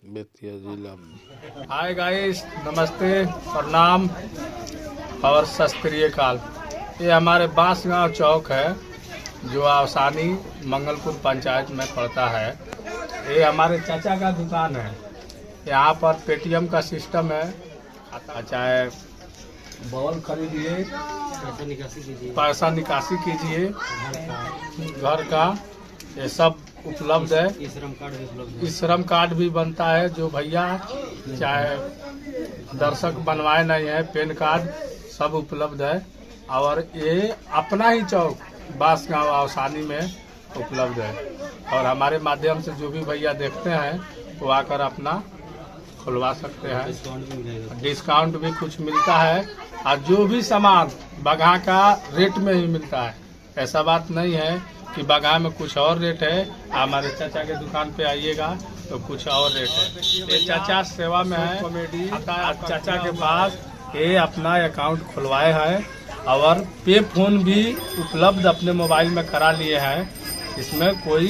बेतिया जिला में। Hi guys, नमस्ते, प्रणाम और सत श्री अकाल। ये हमारे बांसगांव चौक है जो आवसानी मंगलपुर पंचायत में पड़ता है। ये हमारे चाचा का दुकान है। यहाँ पर पेटीएम का सिस्टम है, चाहे बॉल खरीदिए, पैसा निकासी कीजिए, घर का ये सब उपलब्ध है। ई श्रम कार्ड भी बनता है, जो भैया चाहे दर्शक बनवाए नहीं है, पैन कार्ड सब उपलब्ध है। और ये अपना ही चौक बांसगांव आवसानी में उपलब्ध है। और हमारे माध्यम से जो भी भैया देखते हैं वो आकर अपना खुलवा सकते हैं। डिस्काउंट भी कुछ मिलता है और जो भी सामान बगहा का रेट में ही मिलता है। ऐसा बात नहीं है कि बगहा में कुछ और रेट है, हमारे चाचा के दुकान पे आइएगा तो कुछ और रेट है। ये चाचा सेवा में है, कॉमेडी चाचा के पास ये अपना अकाउंट खुलवाए हैं और पे फोन भी उपलब्ध अपने मोबाइल में करा लिए हैं। इसमें कोई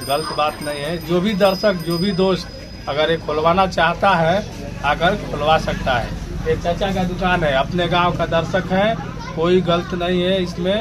गलत बात नहीं है। जो भी दर्शक, जो भी दोस्त अगर ये खुलवाना चाहता है अगर खुलवा सकता है। ये चाचा का दुकान है, अपने गांव का दर्शक है, कोई गलत नहीं है इसमें।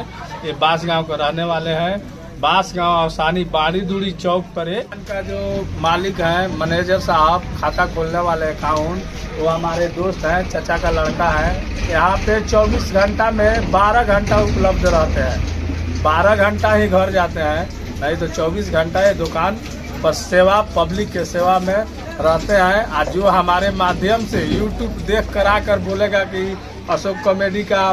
ये बांसगांव के रहने वाले हैं। बांसगांव आवसानी बाड़ी दूड़ी चौक पर है। इनका जो मालिक है, मैनेजर साहब, खाता खोलने वाले अकाउंट, वो हमारे दोस्त हैं, चाचा का लड़का है। यहाँ पे 24 घंटा में 12 घंटा उपलब्ध रहते हैं। 12 घंटा ही घर जाते हैं, नहीं तो 24 घंटा ये दुकान पर सेवा, पब्लिक के सेवा में रहते हैं। आज जो हमारे माध्यम से यूट्यूब देख कर आकर बोलेगा कि अशोक कॉमेडी का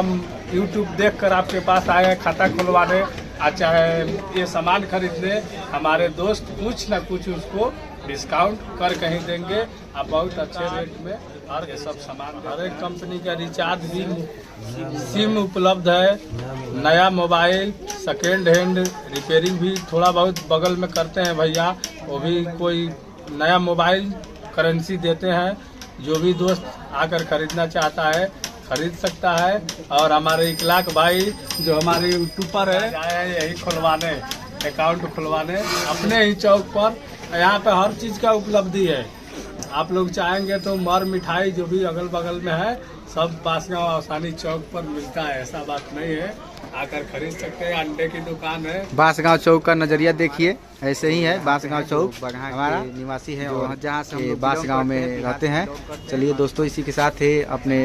यूट्यूब देख कर आपके पास आए खाता खुलवाने, चाहे ये सामान खरीदने, हमारे दोस्त कुछ न कुछ उसको डिस्काउंट कर कहीं देंगे। आप बहुत अच्छे रेट में और ये सब सामान, हर एक कंपनी का रिचार्ज भी, सिम उपलब्ध है। नया मोबाइल, सेकेंड हैंड रिपेयरिंग भी थोड़ा बहुत बगल में करते हैं भैया, वो भी कोई नया मोबाइल करेंसी देते हैं। जो भी दोस्त आकर खरीदना चाहता है खरीद सकता है। और हमारे इकलाक भाई जो हमारे यूट्यूबर है, यही खुलवाने, अकाउंट खुलवाने अपने ही चौक पर। यहाँ पे हर चीज़ का उपलब्धि है। आप लोग चाहेंगे तो मर मिठाई जो भी अगल बगल में है सब बांसगांव आवसानी चौक पर मिलता है। ऐसा बात नहीं है, आकर खरीद सकते हैं। अंडे की दुकान है। बांसगांव चौक का नजरिया देखिए, ऐसे ही है बांसगांव चौक। हमारा निवासी है और जहाँ से हम बांसगांव में रहते हैं। चलिए दोस्तों, इसी के साथ ही अपने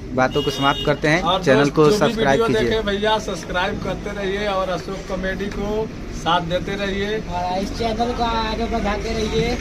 बातों को समाप्त करते हैं। चैनल को सब्सक्राइब कीजिए भैया, सब्सक्राइब करते रहिए और अशोक कॉमेडी को साथ देते रहिए और इस चैनल को आगे बढ़ाते रहिए।